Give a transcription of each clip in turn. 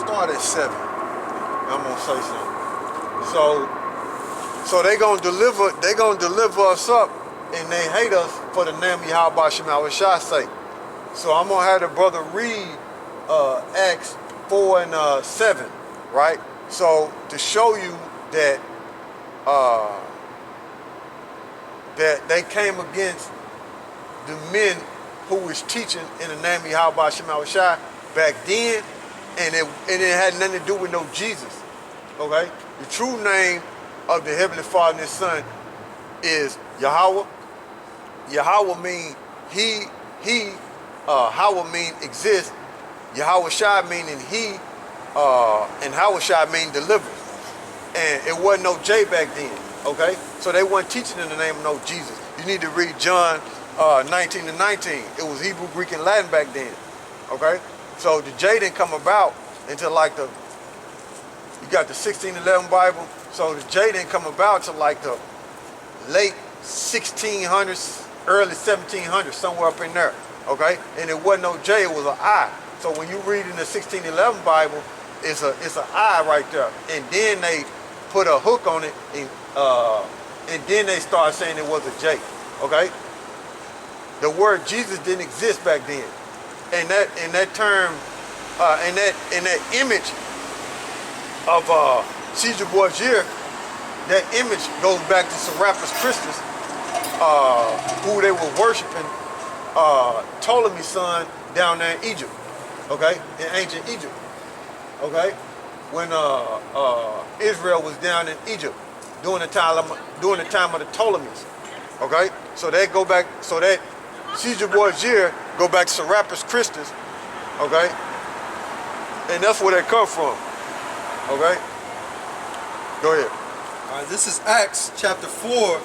start at 7. I'm gonna say something. So they gonna deliver us up, and they hate us for the name of YAHAWASHI sake. So I'm gonna have the brother read Acts 4 and 7, right? So to show you that that they came against the men who was teaching in the name of YAHAWASHI back then, and it had nothing to do with no Jesus. Okay? The true name of the Heavenly Father and His Son is Yahawah. Yahawah mean he, Hawah mean exist. YAHAWASHI meaning he, and Hawashai mean deliver. And it wasn't no J back then, okay? So they weren't teaching in the name of no Jesus. You need to read John 19 and 19. It was Hebrew, Greek, and Latin back then, okay? So the J didn't come about until like you got the 1611 Bible. So the J didn't come about until like the late 1600s, early 1700s, somewhere up in there, okay? And it wasn't no J, it was an I. So when you read in the 1611 Bible, it's an I right there. And then they put a hook on it, and then they started saying it was a J, okay? The word Jesus didn't exist back then. And that term, and that image of Caesar Borgia, that image goes back to Serapis Christus, who they were worshiping, Ptolemy's son down there in Egypt, okay, in ancient Egypt, okay, when Israel was down in Egypt during the time of the Ptolemies, okay. So they go back, so that Caesar Borgia go back to Serapis Christus, okay, and that's where they come from, okay. Go ahead. All right, this is Acts chapter 4,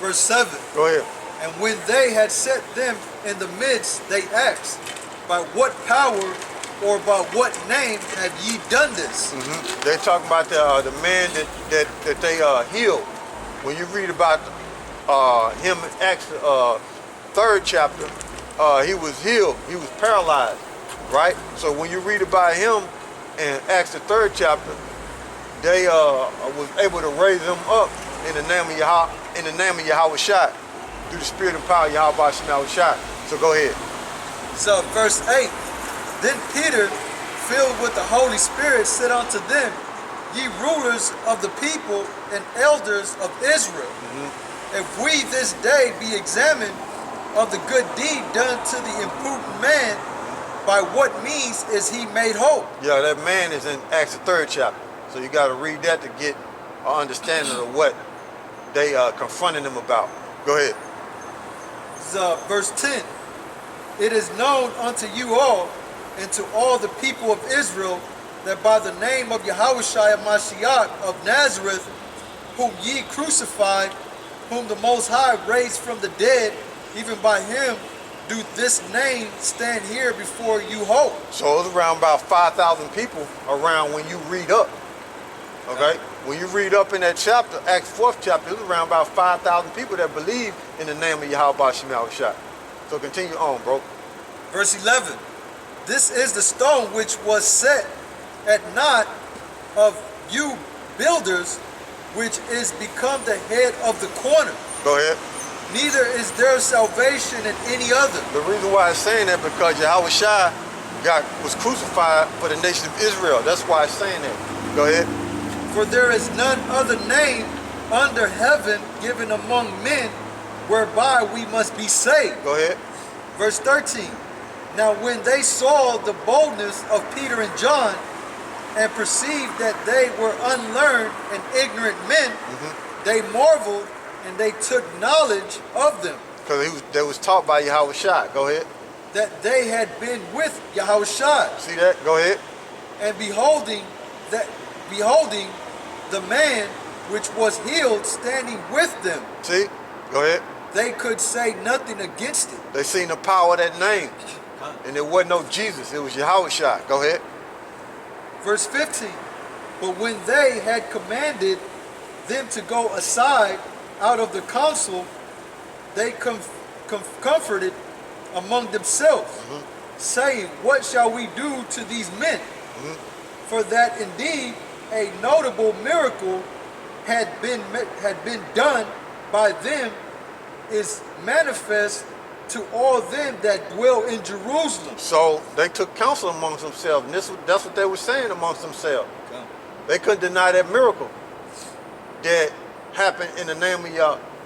verse 7. Go ahead. And when they had set them in the midst, they asked, by what power or by what name have ye done this? Mm-hmm. They talking about the man that they healed. When you read about him in Acts 3rd chapter, he was healed. He was paralyzed, right? So when you read about him in Acts the 3rd chapter, they was able to raise him up in the name of YAHAWASHI, through the spirit and power of YAHAWASHI. So go ahead. So verse 8, then Peter, filled with the Holy Spirit, said unto them, ye rulers of the people and elders of Israel, if we this day be examined of the good deed done to the imprudent man, by what means is he made whole? Yeah, that man is in Acts the 3rd chapter. So you got to read that to get an understanding of what they confronting him about. Go ahead. So, verse 10. It is known unto you all and to all the people of Israel that by the name of Yahawashi Mashiach of Nazareth, whom ye crucified, whom the Most High raised from the dead, even by him do this name stand here before you whole. So it's around about 5,000 people around when you read up. Okay? When you read up in that chapter, Acts 4th chapter, there's around about 5,000 people that believe in the name of YAHAWASHI. So continue on, bro. Verse 11. This is the stone which was set at naught of you builders, which is become the head of the corner. Go ahead. Neither is there salvation in any other. The reason why it's saying that because YAHAWASHI was crucified for the nation of Israel. That's why it's saying that. Go ahead. For there is none other name under heaven given among men whereby we must be saved. Go ahead. Verse 13. Now when they saw the boldness of Peter and John and perceived that they were unlearned and ignorant men, they marveled and they took knowledge of them. Because they was taught by YAHAWASHI. Go ahead. That they had been with YAHAWASHI. See that? Go ahead. And beholding the man which was healed standing with them. See? Go ahead. They could say nothing against it. They seen the power of that name. And it wasn't no Jesus, it was YAHAWASHI. Go ahead. Verse 15. But when they had commanded them to go aside out of the council, they comforted among themselves, saying, what shall we do to these men? for that indeed a notable miracle had been done by them is manifest to all them that dwell in Jerusalem. So they took counsel amongst themselves, and that's what they were saying amongst themselves. Okay. They couldn't deny that miracle that happened in the name of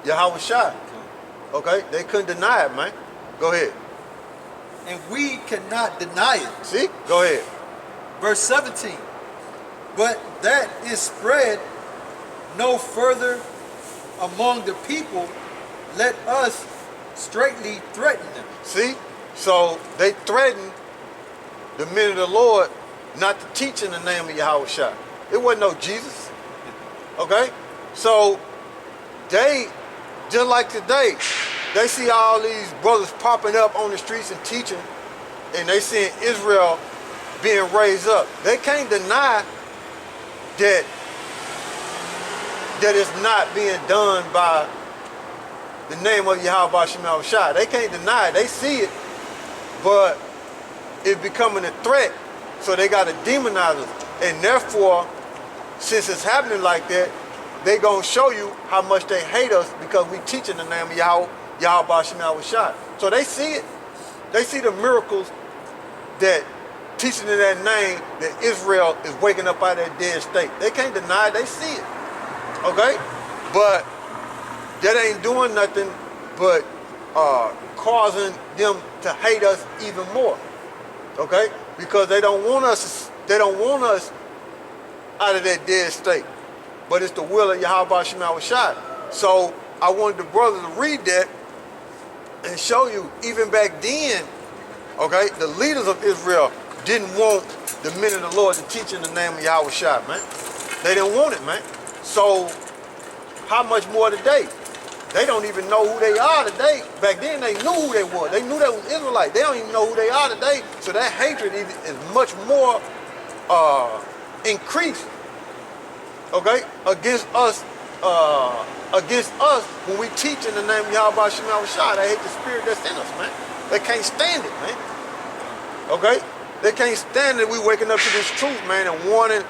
YAHAWASHI. Okay? They couldn't deny it, man. Go ahead. And we cannot deny it. See? Go ahead. Verse 17. But that is spread no further among the people, let us straightly threaten them. See? So they threatened the men of the Lord not to teach in the name of YAHAWASHI. It wasn't no Jesus. Okay? So they, just like today, they see all these brothers popping up on the streets and teaching, and they seeing Israel being raised up. They can't deny that it's not being done by the name of YAHAWASHI. They can't deny it. They see it, but it's becoming a threat, so they got to demonize us. And therefore, since it's happening like that, they gonna show you how much they hate us because we teach in the name of YAHAWASHI. So they see it. They see the miracles that teaching in that name that Israel is waking up out of that dead state. They can't deny it. They see it. Okay? But that ain't doing nothing but causing them to hate us even more. Okay? Because they don't want us out of that dead state. But it's the will of YAHAWASHI. So I wanted the brothers to read that and show you, even back then, okay, the leaders of Israel didn't want the men of the Lord to teach in the name of YAHAWASHI, man. They didn't want it, man. So how much more today? They don't even know who they are today. Back then they knew who they were. They knew they was Israelites. They don't even know who they are today. So that hatred is much more increased, okay, against us when we teach in the name of YAHAWASHI. They hate the spirit that's in us, man. They can't stand it, man. Okay? They can't stand it. We waking up to this truth, man, and warning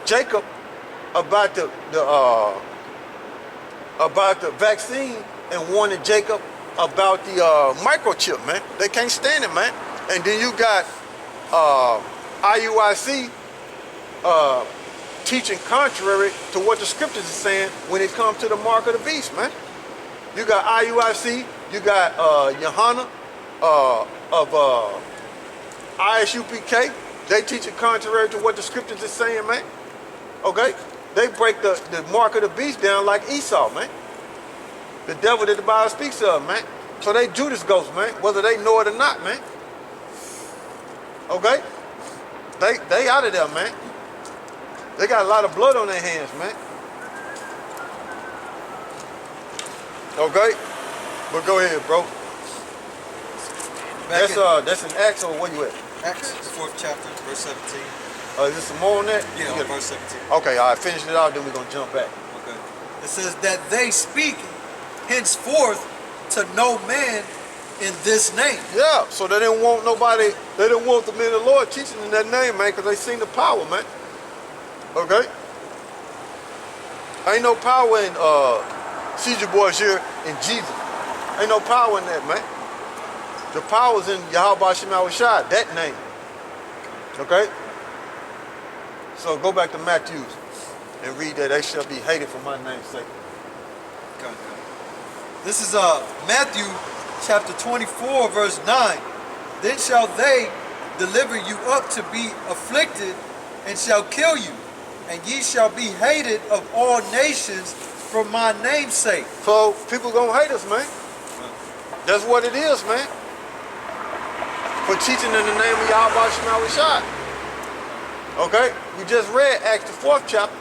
Jacob about the vaccine and warning Jacob about the microchip, man. They can't stand it, man. And then you got IUIC teaching contrary to what the scriptures is saying when it comes to the mark of the beast, man. You got IUIC, you got Yohana of ISUPK. They teaching contrary to what the scriptures is saying, man. Okay? They break the mark of the beast down like Esau, man. The devil that the Bible speaks of, man. So they Judas ghosts, man, whether they know it or not, man. Okay? They out of there, man. They got a lot of blood on their hands, man. Okay? But go ahead, bro. That's in Acts, or where you at? Acts, the 4th chapter, verse 17. Is this some more on that? Yeah, on verse 17. Okay, all right, finish it out, then we're going to jump back. Okay. It says that they speak henceforth to no man in this name. Yeah, so they didn't want nobody, they didn't want the men of the Lord teaching in that name, man, because they seen the power, man. Okay? Ain't no power in Caesar Borgia in Jesus. Ain't no power in that, man. The power's in YAHAWASHI, that name. Okay? So go back to Matthew and read that they shall be hated for my name's sake. Okay. This is Matthew chapter 24, verse 9. Then shall they deliver you up to be afflicted, and shall kill you, and ye shall be hated of all nations for my name's sake. So people gonna hate us, man. That's what it is, man. For teaching in the name of YAHAWASHI. Okay? We just read Acts the 4th chapter.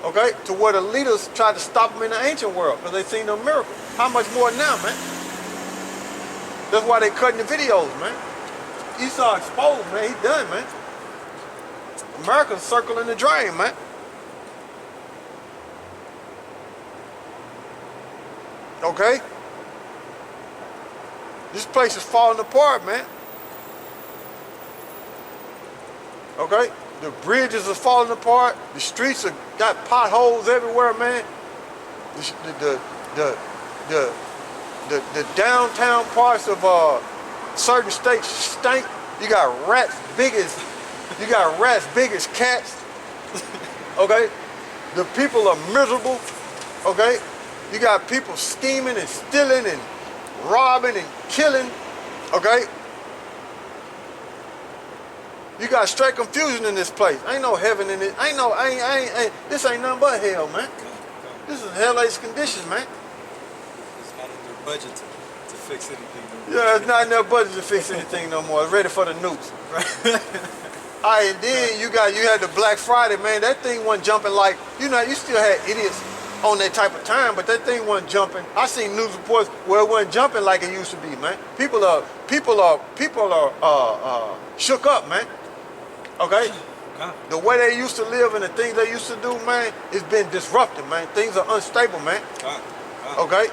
Okay? To where the leaders tried to stop them in the ancient world because they seen the miracle. How much more now, man? That's why they cutting the videos, man. Esau exposed, man. He done, man. America's circling the drain, man. Okay? This place is falling apart, man. Okay? The bridges are falling apart. The streets are got potholes everywhere, man. The downtown parts of certain states stink. You got rats big as cats. Okay? The people are miserable. Okay? You got people scheming and stealing and robbing and killing. Okay? You got straight confusion in this place. Ain't no heaven in it. This ain't nothing but hell, man. This is hell-ace conditions, man. It's not in their budget to fix anything no more. Yeah, it's not in their budget to fix anything no more. It's ready for the nukes. All right, and then you had the Black Friday, man. That thing wasn't jumping like, you still had idiots on that type of time, but that thing wasn't jumping. I seen news reports where it wasn't jumping like it used to be, man. People are shook up, man. Okay? The way they used to live and the things they used to do, man, it's been disrupted, man. Things are unstable, man. Okay?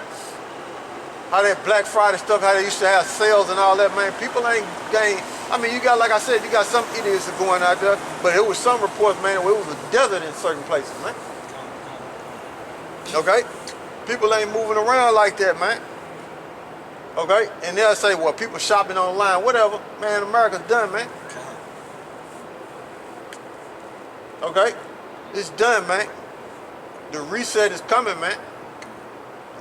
How that Black Friday stuff, how they used to have sales and all that, man. People ain't gained. I mean, you got, like I said, you got some idiots going out there, but it was some reports, man, where it was a desert in certain places, man. Okay? People ain't moving around like that, man. Okay? And they'll say, well, people shopping online, whatever. Man, America's done, man. Okay? It's done, man. The reset is coming, man.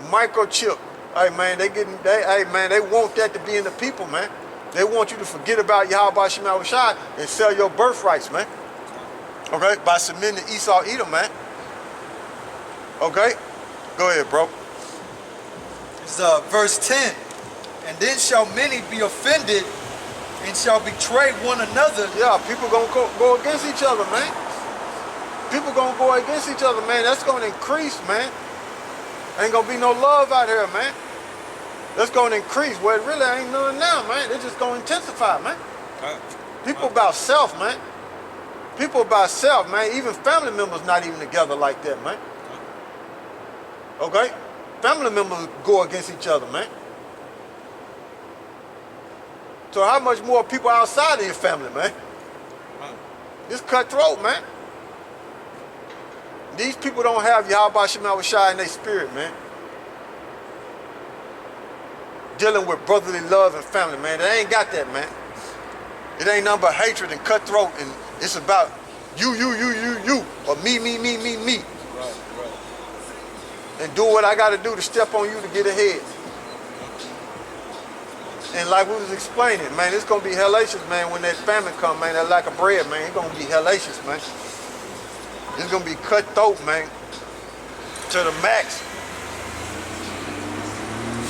Microchip. Hey, man, they want that to be in the people, man. They want you to forget about YAHAWASHI and sell your birthrights, man. Okay? By submitting to Esau Edom, man. Okay? Go ahead, bro. It's verse 10. And then shall many be offended and shall betray one another. Yeah, people gonna go against each other, man. People gonna go against each other, man. That's gonna increase, man. Ain't gonna be no love out here, man. That's gonna increase. Well, it really ain't none now, man. It's just gonna intensify, man. People about self, man. People about self, man. Even family members not even together like that, man. Okay? Family members go against each other, man. So how much more people outside of your family, man? It's cutthroat, man. These people don't have YAHAWASHI in their spirit, man. Dealing with brotherly love and family, man. They ain't got that, man. It ain't nothing but hatred and cutthroat, and it's about you, or me. Right. And do what I got to do to step on you to get ahead. And like we was explaining, man, it's going to be hellacious, man, when that famine come, man, that lack of bread, man. It's going to be hellacious, man. It's going to be cutthroat, man, to the max.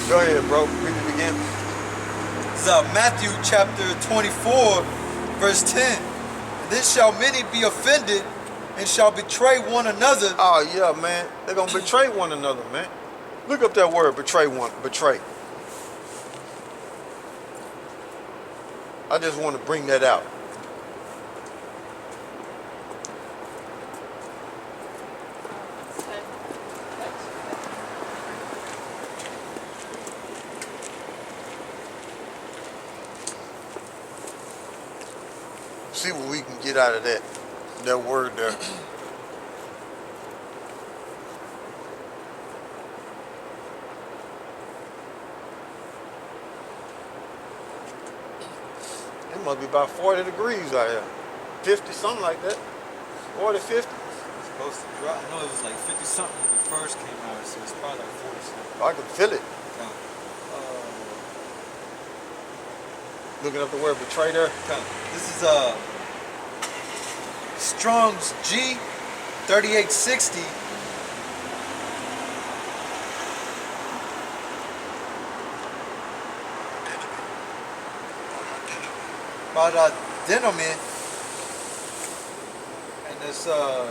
Go ahead, bro. Read it again. It's Matthew chapter 24, verse 10. And then shall many be offended and shall betray one another. Oh, yeah, man. They're going to betray one another, man. Look up that word, betray. I just want to bring that out. See what we can get out of that word there. It must be about 40 degrees out here. 50, something like that. 40, 50. It's supposed to drop. I know it was like 50 something when we first came out, so it's probably like 40 something. I can feel it. Okay. Looking up the word betray there. Okay. This is Strong's G 3860. About Denman, and it's to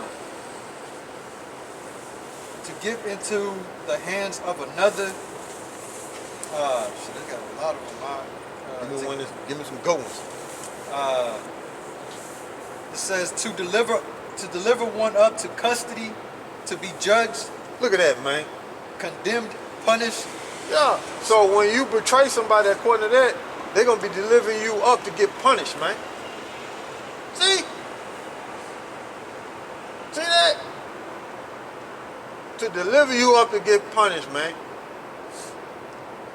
give into the hands of another. Shit, they got a lot of them. Give me some good ones. It says to deliver one up to custody, to be judged. Look at that, man. Condemned, punished. Yeah. So when you betray somebody according to that, they're going to be delivering you up to get punished, man. See? to deliver you up to get punished, man.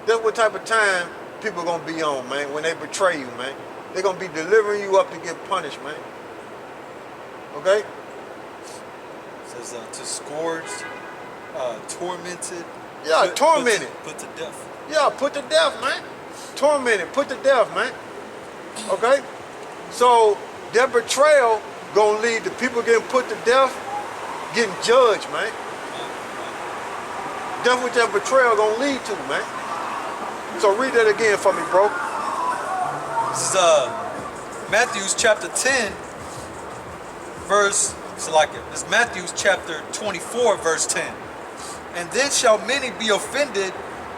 That's what type of time people gonna be on, man, when they betray you, man. They're gonna be delivering you up to get punished, man. Okay? It says to scourged, tormented. Yeah, tormented. Put to death. Yeah, put to death, man. Tormented, put to death, man. Okay? So their betrayal gonna lead to people getting put to death, getting judged, man. That's what their betrayal gonna lead to, man. So read that again for me, bro. This is Matthew chapter 10, verse, it's Matthew chapter 24, verse 10. And then shall many be offended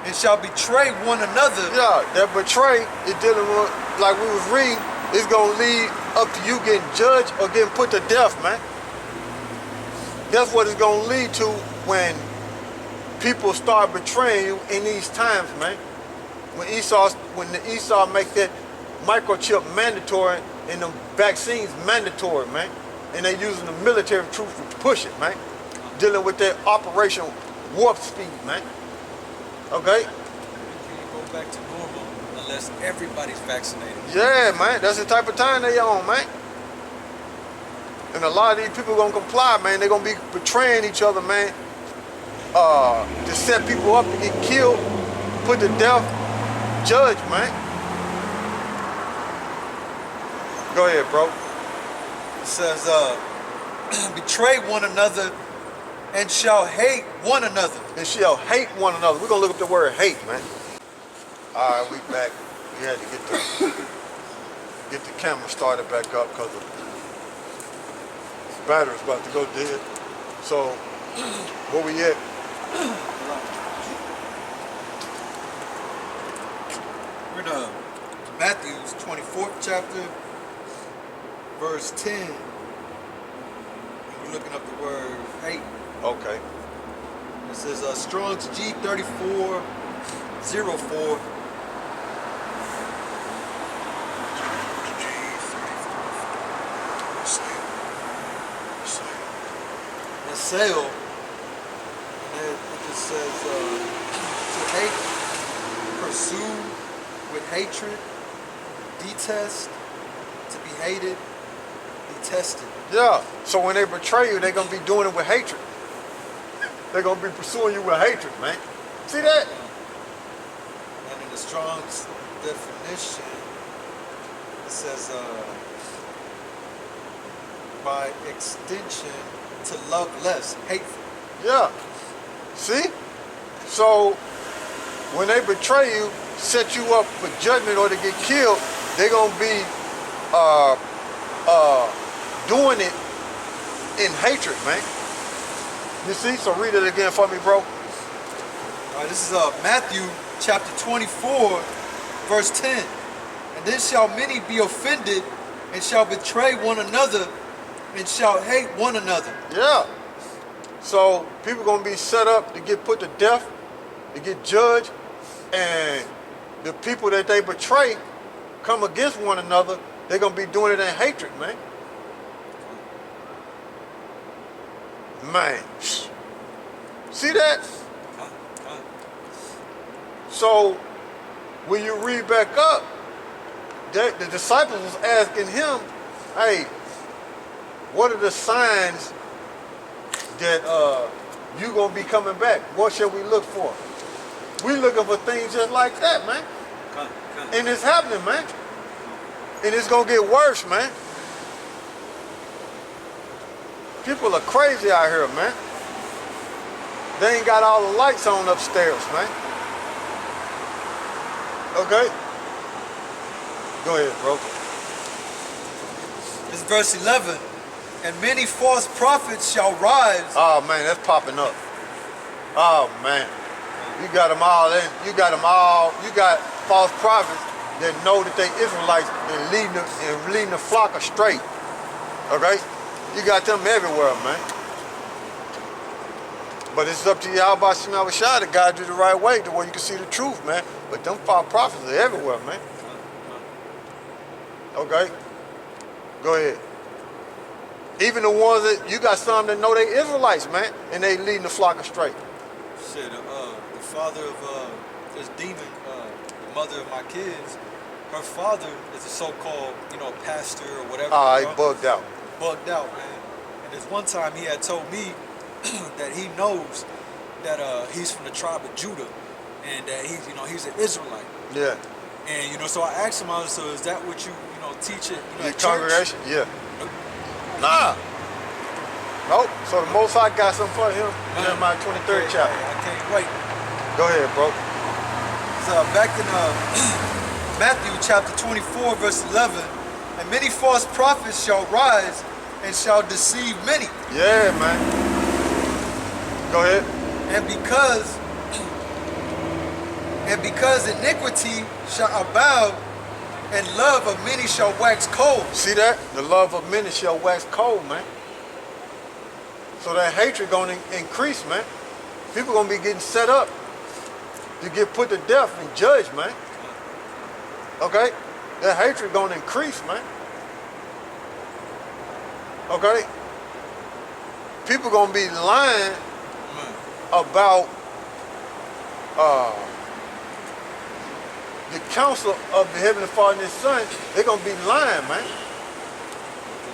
and shall betray one another. Yeah, that betray is dealing with, like we was reading, it's gonna lead up to you getting judged or getting put to death, man. That's what it's gonna lead to when people start betraying you in these times, man. When the Esau make that microchip mandatory and the vaccines mandatory, man. And they using the military troops to push it, man. Dealing with that Operation Warp Speed, man. Okay? You can't go back to normal unless everybody's vaccinated. Yeah, man. That's the type of time they on, man. And a lot of these people gonna comply, man. They're gonna be betraying each other, man. To set people up to get killed, put to death, judge, man. Go ahead, bro. It says, betray one another and shall hate one another. And shall hate one another. We're gonna look up the word hate, man. All right, we back. We had to get the camera started back up because the battery's about to go dead. So, where we at? We're in Matthew's 24th chapter, verse 10. And we're looking up the word hate. Okay. It says Strong's G3404. And sale. And it just says to hate, pursue with hatred, detest, to be hated, detested. Yeah. So when they betray you, they're gonna be doing it with hatred. They're gonna be pursuing you with hatred, man. See that? And in the Strong's definition, it says by extension to love less, hateful. Yeah. See? So when they betray you, set you up for judgment or to get killed, they're gonna be doing it in hatred, man. You see? So read it again for me, bro. All right, this is Matthew chapter 24, verse 10. And then shall many be offended and shall betray one another and shall hate one another. Yeah. So people gonna be set up to get put to death, to get judged, and the people that they betray come against one another, they're gonna be doing it in hatred, man. Man. See that? So when you read back up, the disciples was asking him, hey, what are the signs that you gonna be coming back? What shall we look for? We looking for things just like that, man. And it's happening, man. And it's gonna get worse, man. People are crazy out here, man. They ain't got all the lights on upstairs, man. Okay? Go ahead, bro. It's verse 11. And many false prophets shall rise. Oh, man, that's popping up. Oh, man. You got them all in. You got them all. You got false prophets that know that they Israelites and leading the flock astray. Okay? You got them everywhere, man. But it's up to YAHAWASHI to guide you the right way to where you can see the truth, man. But them false prophets are everywhere, man. Okay? Go ahead. Even the ones that you got some that know they Israelites, man, and they leading the flock astray. Shit, the father of this demon, the mother of my kids, her father is a so-called, pastor or whatever. He bugged out. Bugged out, man. And there's one time he had told me that he knows that he's from the tribe of Judah, and that he's an Israelite. Yeah. And so I asked him, so is that what you teach it? Your at congregation? church? Yeah. Nah. Nope. So the Most High got something for him. Jeremiah 23rd chapter. I can't wait. Go ahead, bro. So back in Matthew chapter 24, verse 11, and many false prophets shall rise and shall deceive many. Yeah, man. Go ahead. And because iniquity shall abound, and love of many shall wax cold. See that? The love of many shall wax cold, man. So that hatred gonna increase, man. People gonna be getting set up to get put to death and judged, man. Okay? That hatred gonna increase, man. Okay? People gonna be lying about the counsel of the Heavenly Father and His Son. They're gonna be lying, man.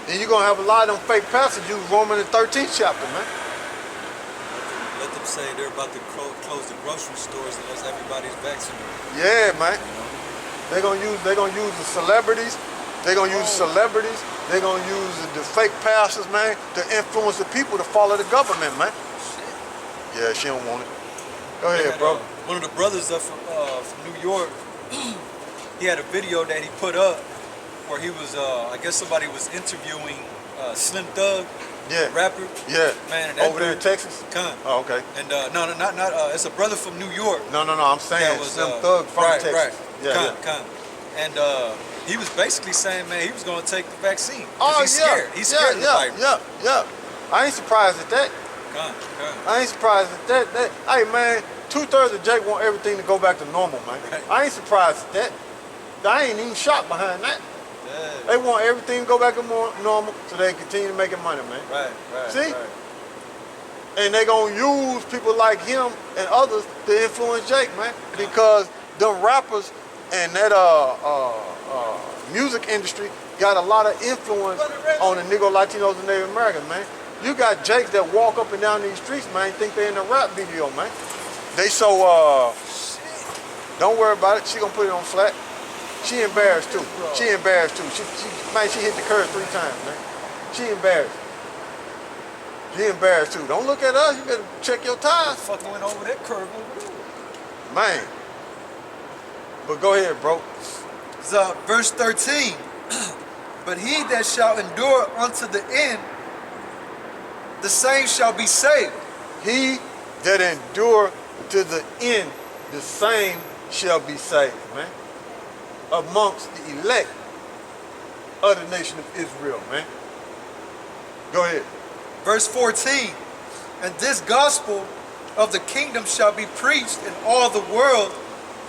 And you're gonna have a lot of them fake pastors use Romans the 13th chapter, man. Let them say they're about to close the grocery stores unless everybody's vaccinated. Yeah, man. They're gonna use the celebrities. They're gonna use celebrities. They're gonna use the fake pastors, man, to influence the people to follow the government, man. Shit. Yeah, she don't want it. Go ahead, bro. One of the brothers from New York, he had a video that he put up where he was, I guess somebody was interviewing Slim Thug, rapper. Yeah. Man, over there in Texas. Con. Oh, okay. And no, not. It's a brother from New York. No. I'm saying Slim Thug from Texas. Right. Yeah. Con. And he was basically saying, man, he was going to take the vaccine. Oh, he's scared. He's scared of the virus. Yeah. I ain't surprised at that. Con. I ain't surprised at that. Hey, man, 2/3 of Jake want everything to go back to normal, man. Right. I ain't surprised at that. I ain't even shocked behind that. Yeah. They want everything to go back to normal so they can continue making money, man. Right. See? And they gonna use people like him and others to influence Jake, man. Because them rappers and that music industry got a lot of influence on the Negro, Latinos, and Native Americans, man. You got Jakes that walk up and down these streets, man, think they in a rap video, man. They so don't worry about it. She gonna put it on flat. She embarrassed too. She embarrassed too. She hit the curb 3 times, man. She embarrassed. She embarrassed too. Don't look at us. You better check your tires. Fucking went over that curve over there. Man. But go ahead, bro. So, verse 13. But he that shall endure unto the end, the same shall be saved. He that endure to the end, the same shall be saved, man. Amongst the elect of the nation of Israel, man. Go ahead. Verse 14. And this gospel of the kingdom shall be preached in all the world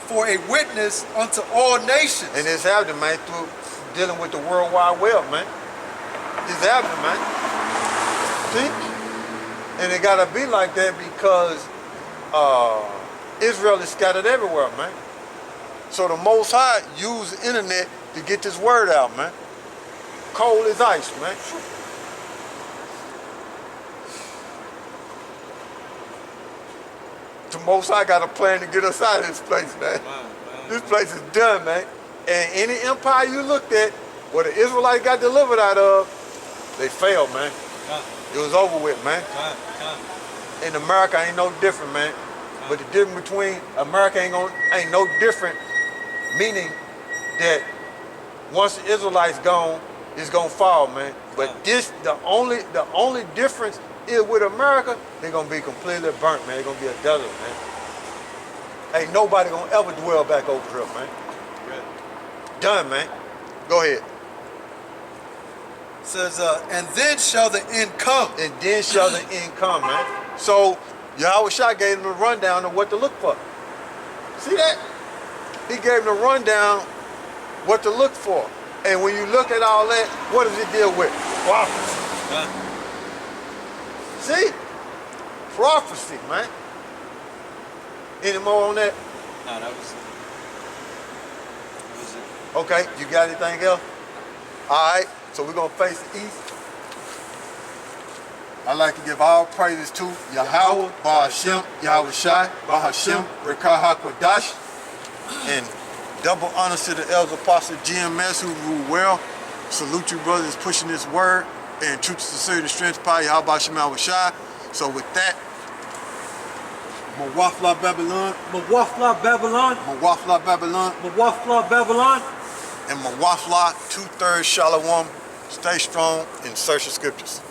for a witness unto all nations. And it's happening, man, through dealing with the World Wide Web, man. It's happening, man. See? And it gotta be like that because Israel is scattered everywhere, man. So the Most High used the internet to get this word out, man. Cold as ice, man. The Most High got a plan to get us out of this place, man. This place is done, man. And any empire you looked at, where the Israelites got delivered out of, they failed, man. It was over with, man. In America ain't no different, man. But the difference between America ain't no different, meaning that once the Israelites gone, it's gonna fall, man. But this, the only difference is with America, they're gonna be completely burnt, man. They're gonna be a desert, man. Ain't nobody gonna ever dwell back over here, man. Done, man. Go ahead. It says, and then shall the end come. And then shall the end come, man. So YAHAWASHI gave them a rundown of what to look for. See that? He gave them a rundown what to look for. And when you look at all that, what does it deal with? Prophecy. See? Prophecy, man. Any more on that? No, that was it. Okay, you got anything else? All right, so we're gonna face the east. I'd like to give all praises to Yahawah, Bahashem, Yahawashi, Bahashem, Rekah HaKodash, and double honors to the elder apostle GMS who rule well. Salute you brothers pushing this word and truth to sincerity and strength power, Yahawah Shemal Washai. So with that, Mawafla Babylon, Mawafla Babylon, Mawafla Babylon, Mawafla Babylon, and Mawafla 2/3 Shalom. Stay strong and search the scriptures.